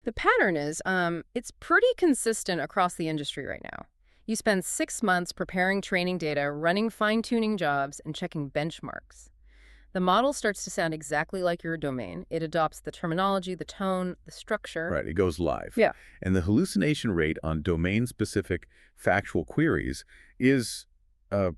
The pattern is, it's pretty consistent across the industry right now. You spend 6 months preparing training data, running fine-tuning jobs, and checking benchmarks. The model starts to sound exactly like your domain. It adopts the terminology, the tone, the structure. Right, it goes live. Yeah. And the hallucination rate on domain-specific factual queries is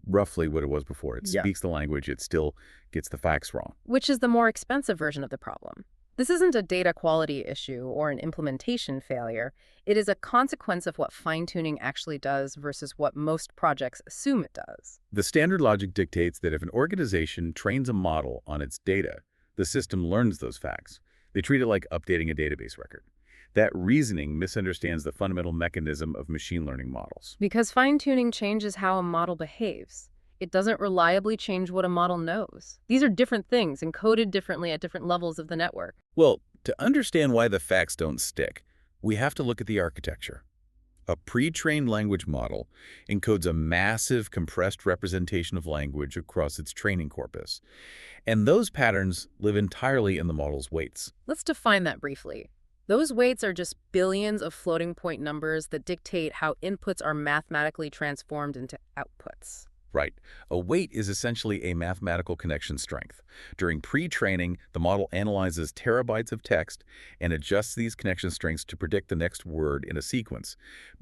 roughly what it was before. It Yeah. speaks the language, it still gets the facts wrong. Which is the more expensive version of the problem. This isn't a data quality issue or an implementation failure. It is a consequence of what fine-tuning actually does versus what most projects assume it does. The standard logic dictates that if an organization trains a model on its data, the system learns those facts. They treat it like updating a database record. That reasoning misunderstands the fundamental mechanism of machine learning models. Because fine-tuning changes how a model behaves. It doesn't reliably change what a model knows. These are different things, encoded differently at different levels of the network. Well, to understand why the facts don't stick, we have to look at the architecture. A pre-trained language model encodes a massive compressed representation of language across its training corpus, and those patterns live entirely in the model's weights. Let's define that briefly. Those weights are just billions of floating point numbers that dictate how inputs are mathematically transformed into outputs. Right. A weight is essentially a mathematical connection strength. During pre-training, the model analyzes terabytes of text and adjusts these connection strengths to predict the next word in a sequence.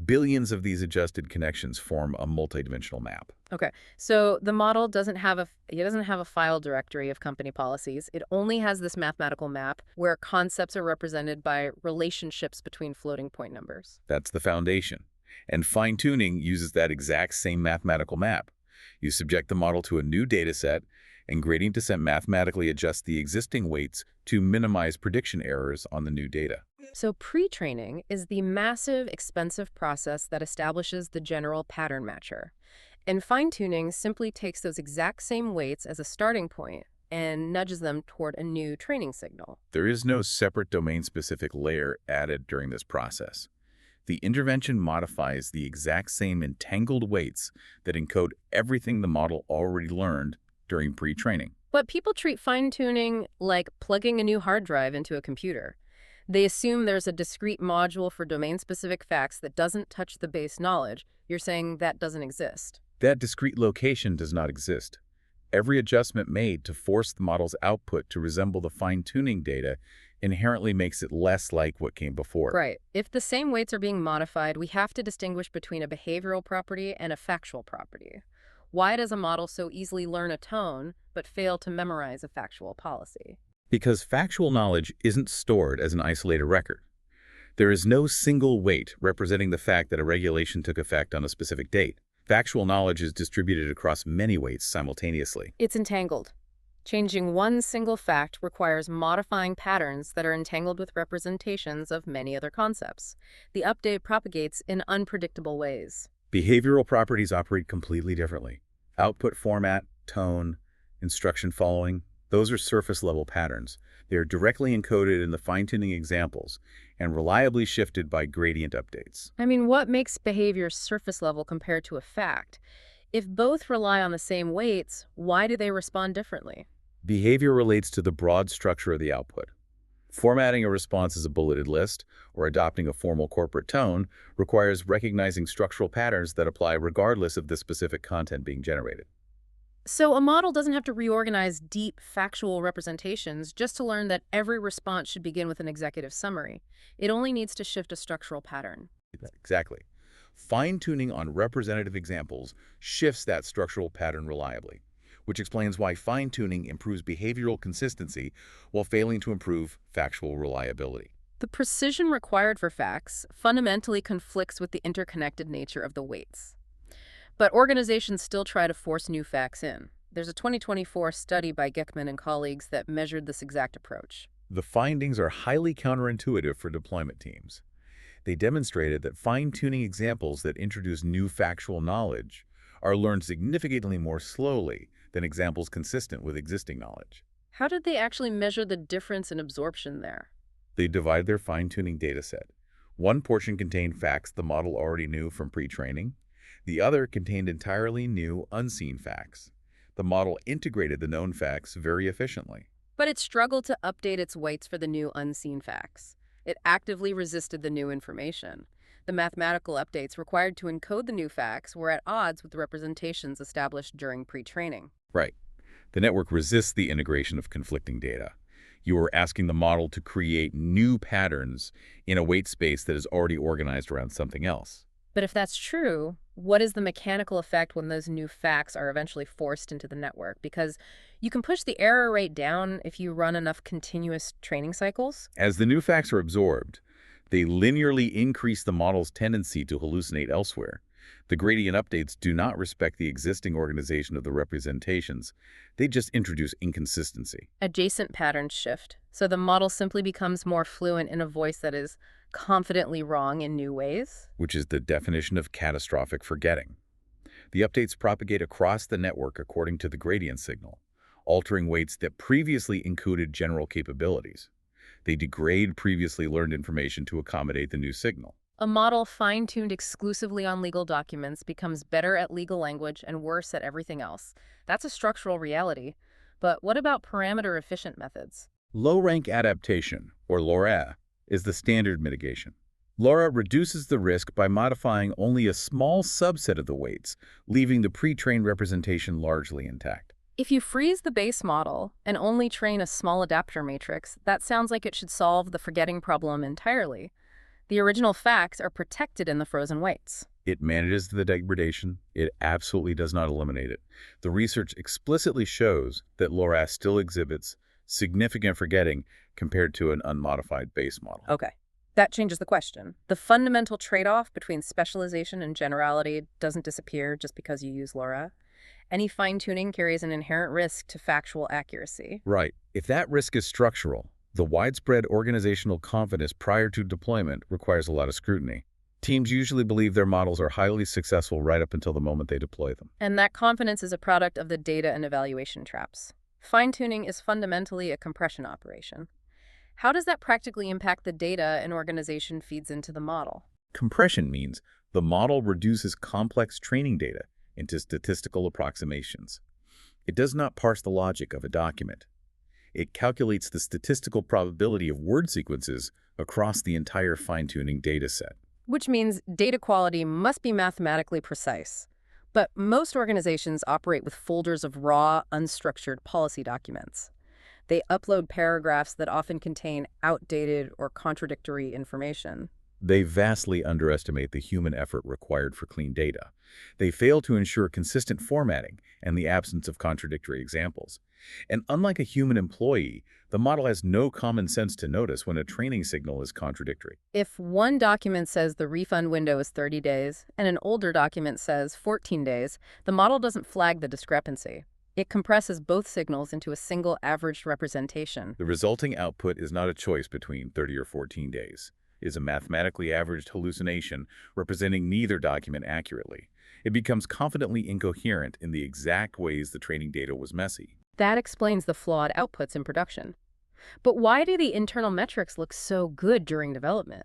Billions of these adjusted connections form a multidimensional map. Okay, so the model doesn't have a file directory of company policies. It only has this mathematical map where concepts are represented by relationships between floating point numbers. That's the foundation. And fine-tuning uses that exact same mathematical map. You subject the model to a new data set, and gradient descent mathematically adjusts the existing weights to minimize prediction errors on the new data. So pre-training is the massive, expensive process that establishes the general pattern matcher. And fine-tuning simply takes those exact same weights as a starting point and nudges them toward a new training signal. There is no separate domain-specific layer added during this process. The intervention modifies the exact same entangled weights that encode everything the model already learned during pre-training. But people treat fine-tuning like plugging a new hard drive into a computer. They assume there's a discrete module for domain-specific facts that doesn't touch the base knowledge. You're saying that doesn't exist. That discrete location does not exist. Every adjustment made to force the model's output to resemble the fine-tuning data inherently makes it less like what came before. Right. If the same weights are being modified, we have to distinguish between a behavioral property and a factual property. Why does a model so easily learn a tone but fail to memorize a factual policy? Because factual knowledge isn't stored as an isolated record. There is no single weight representing the fact that a regulation took effect on a specific date. Factual knowledge is distributed across many weights simultaneously. It's entangled. Changing one single fact requires modifying patterns that are entangled with representations of many other concepts. The update propagates in unpredictable ways. Behavioral properties operate completely differently. Output format, tone, instruction following, those are surface-level patterns. They are directly encoded in the fine-tuning examples and reliably shifted by gradient updates. I mean, what makes behavior surface level compared to a fact? If both rely on the same weights, why do they respond differently? Behavior relates to the broad structure of the output. Formatting a response as a bulleted list or adopting a formal corporate tone requires recognizing structural patterns that apply regardless of the specific content being generated. So a model doesn't have to reorganize deep factual representations just to learn that every response should begin with an executive summary. It only needs to shift a structural pattern. Exactly. Fine-tuning on representative examples shifts that structural pattern reliably, which explains why fine-tuning improves behavioral consistency while failing to improve factual reliability. The precision required for facts fundamentally conflicts with the interconnected nature of the weights. But organizations still try to force new facts in. There's a 2024 study by Gekhman and colleagues that measured this exact approach. The findings are highly counterintuitive for deployment teams. They demonstrated that fine-tuning examples that introduce new factual knowledge are learned significantly more slowly than examples consistent with existing knowledge. How did they actually measure the difference in absorption there? They divide their fine-tuning dataset. One portion contained facts the model already knew from pre-training. The other contained entirely new, unseen facts. The model integrated the known facts very efficiently. But it struggled to update its weights for the new unseen facts. It actively resisted the new information. The mathematical updates required to encode the new facts were at odds with the representations established during pre-training. Right. The network resists the integration of conflicting data. You are asking the model to create new patterns in a weight space that is already organized around something else. But if that's true, what is the mechanical effect when those new facts are eventually forced into the network? Because you can push the error rate down if you run enough continuous training cycles. As the new facts are absorbed, they linearly increase the model's tendency to hallucinate elsewhere. The gradient updates do not respect the existing organization of the representations. They just introduce inconsistency, Adjacent patterns shift, so the model simply becomes more fluent in a voice that is confidently wrong in new ways. which is the definition of catastrophic forgetting. The updates propagate across the network according to the gradient signal, altering weights that previously encoded general capabilities. They degrade previously learned information to accommodate the new signal. A model fine-tuned exclusively on legal documents becomes better at legal language and worse at everything else. That's a structural reality. But what about parameter-efficient methods? Low-rank adaptation, or LoRa, is the standard mitigation. LoRa reduces the risk by modifying only a small subset of the weights, leaving the pre-trained representation largely intact. If you freeze the base model and only train a small adapter matrix, that sounds like it should solve the forgetting problem entirely. The original facts are protected in the frozen weights. It manages the degradation. It absolutely does not eliminate it. The research explicitly shows that LoRa still exhibits significant forgetting compared to an unmodified base model. Okay, that changes the question. The fundamental trade-off between specialization and generality doesn't disappear just because you use LoRa. Any fine-tuning carries an inherent risk to factual accuracy. Right. If that risk is structural, the widespread organizational confidence prior to deployment requires a lot of scrutiny. Teams usually believe their models are highly successful right up until the moment they deploy them. And that confidence is a product of the data and evaluation traps. Fine-tuning is fundamentally a compression operation. How does that practically impact the data an organization feeds into the model? Compression means the model reduces complex training data into statistical approximations. It does not parse the logic of a document. It calculates the statistical probability of word sequences across the entire fine-tuning data set. Which means data quality must be mathematically precise. But most organizations operate with folders of raw, unstructured policy documents. They upload paragraphs that often contain outdated or contradictory information. They vastly underestimate the human effort required for clean data. They fail to ensure consistent formatting and the absence of contradictory examples. And unlike a human employee, the model has no common sense to notice when a training signal is contradictory. If one document says the refund window is 30 days and an older document says 14 days, the model doesn't flag the discrepancy. It compresses both signals into a single averaged representation. The resulting output is not a choice between 30 or 14 days. It is a mathematically averaged hallucination representing neither document accurately. It becomes confidently incoherent in the exact ways the training data was messy. That explains the flawed outputs in production. But why do the internal metrics look so good during development?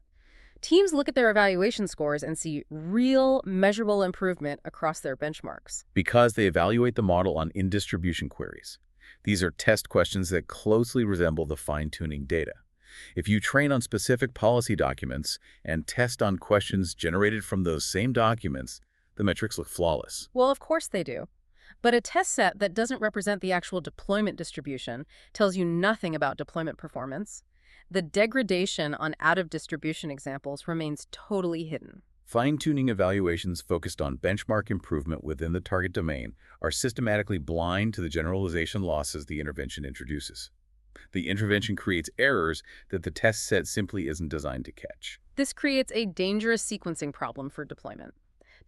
Teams look at their evaluation scores and see real, measurable improvement across their benchmarks. Because they evaluate the model on in-distribution queries. These are test questions that closely resemble the fine-tuning data. If you train on specific policy documents and test on questions generated from those same documents, the metrics look flawless. Well, of course they do. But a test set that doesn't represent the actual deployment distribution tells you nothing about deployment performance. The degradation on out-of-distribution examples remains totally hidden. Fine-tuning evaluations focused on benchmark improvement within the target domain are systematically blind to the generalization losses the intervention introduces. The intervention creates errors that the test set simply isn't designed to catch. This creates a dangerous sequencing problem for deployment.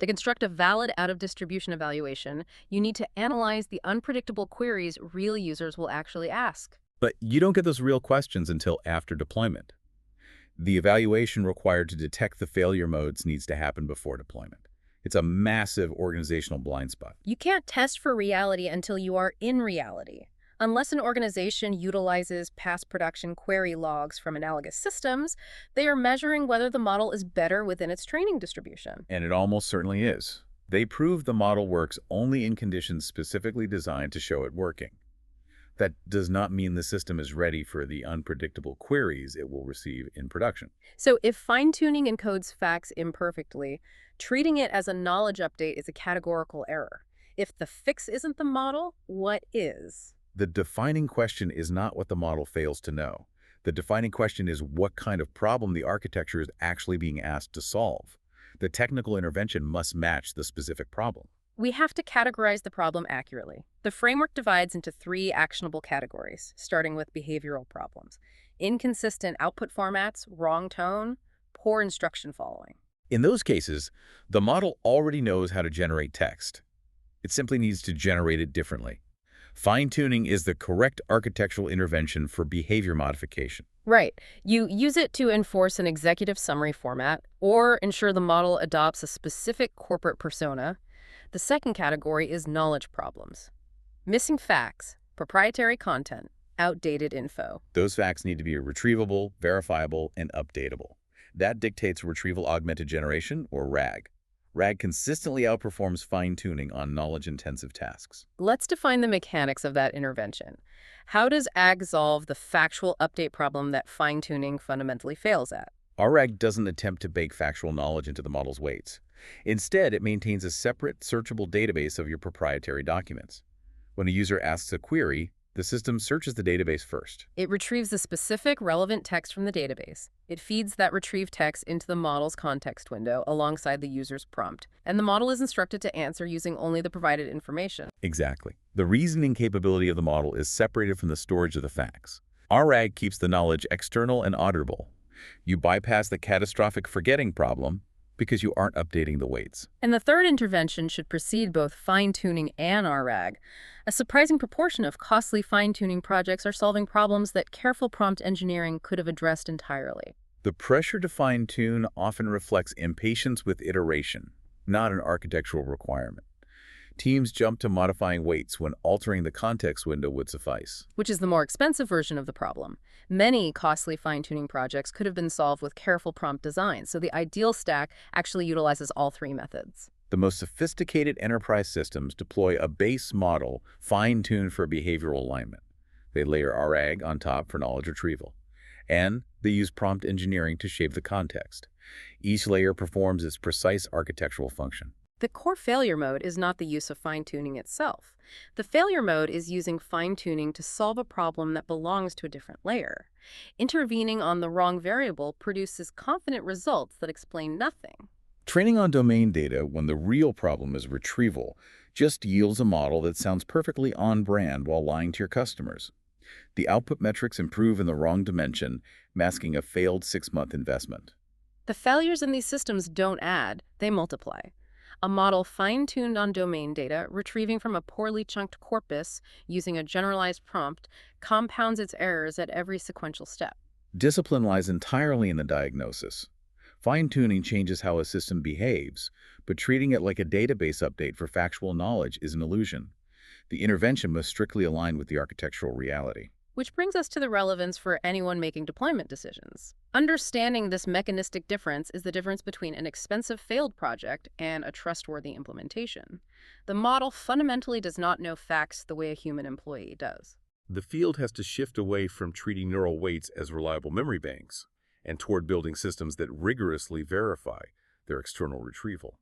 To construct a valid out-of-distribution evaluation, you need to analyze the unpredictable queries real users will actually ask. But you don't get those real questions until after deployment. The evaluation required to detect the failure modes needs to happen before deployment. It's a massive organizational blind spot. You can't test for reality until you are in reality. Unless an organization utilizes past production query logs from analogous systems, they are measuring whether the model is better within its training distribution. And it almost certainly is. They prove the model works only in conditions specifically designed to show it working. That does not mean the system is ready for the unpredictable queries it will receive in production. So if fine-tuning encodes facts imperfectly, treating it as a knowledge update is a categorical error. If the fix isn't the model, what is? The defining question is not what the model fails to know. The defining question is what kind of problem the architecture is actually being asked to solve. The technical intervention must match the specific problem. We have to categorize the problem accurately. The framework divides into 3 actionable categories, starting with behavioral problems: inconsistent output formats, wrong tone, poor instruction following. In those cases, the model already knows how to generate text. It simply needs to generate it differently. Fine-tuning is the correct architectural intervention for behavior modification. Right. You use it to enforce an executive summary format or ensure the model adopts a specific corporate persona. The second category is knowledge problems: missing facts, proprietary content, outdated info. Those facts need to be retrievable, verifiable, and updatable. That dictates retrieval augmented generation, or RAG. RAG consistently outperforms fine-tuning on knowledge-intensive tasks. Let's define the mechanics of that intervention. How does AG solve the factual update problem that fine-tuning fundamentally fails at? Our RAG doesn't attempt to bake factual knowledge into the model's weights. Instead, it maintains a separate, searchable database of your proprietary documents. When a user asks a query, the system searches the database first. It retrieves the specific relevant text from the database. It feeds that retrieved text into the model's context window alongside the user's prompt, and the model is instructed to answer using only the provided information. Exactly. The reasoning capability of the model is separated from the storage of the facts. Our RAG keeps the knowledge external and auditable. You bypass the catastrophic forgetting problem because you aren't updating the weights. And the third intervention should precede both fine-tuning and RAG. A surprising proportion of costly fine-tuning projects are solving problems that careful prompt engineering could have addressed entirely. The pressure to fine-tune often reflects impatience with iteration, not an architectural requirement. Teams jump to modifying weights when altering the context window would suffice. Which is the more expensive version of the problem. Many costly fine-tuning projects could have been solved with careful prompt design, so the ideal stack actually utilizes all 3 methods. The most sophisticated enterprise systems deploy a base model fine-tuned for behavioral alignment. They layer RAG on top for knowledge retrieval. And they use prompt engineering to shape the context. Each layer performs its precise architectural function. The core failure mode is not the use of fine-tuning itself. The failure mode is using fine-tuning to solve a problem that belongs to a different layer. Intervening on the wrong variable produces confident results that explain nothing. Training on domain data when the real problem is retrieval just yields a model that sounds perfectly on brand while lying to your customers. The output metrics improve in the wrong dimension, masking a failed 6-month investment. The failures in these systems don't add, they multiply. A model fine-tuned on domain data, retrieving from a poorly chunked corpus using a generalized prompt, compounds its errors at every sequential step. Discipline lies entirely in the diagnosis. Fine-tuning changes how a system behaves, but treating it like a database update for factual knowledge is an illusion. The intervention must strictly align with the architectural reality. Which brings us to the relevance for anyone making deployment decisions. Understanding this mechanistic difference is the difference between an expensive failed project and a trustworthy implementation. The model fundamentally does not know facts the way a human employee does. The field has to shift away from treating neural weights as reliable memory banks and toward building systems that rigorously verify their external retrieval.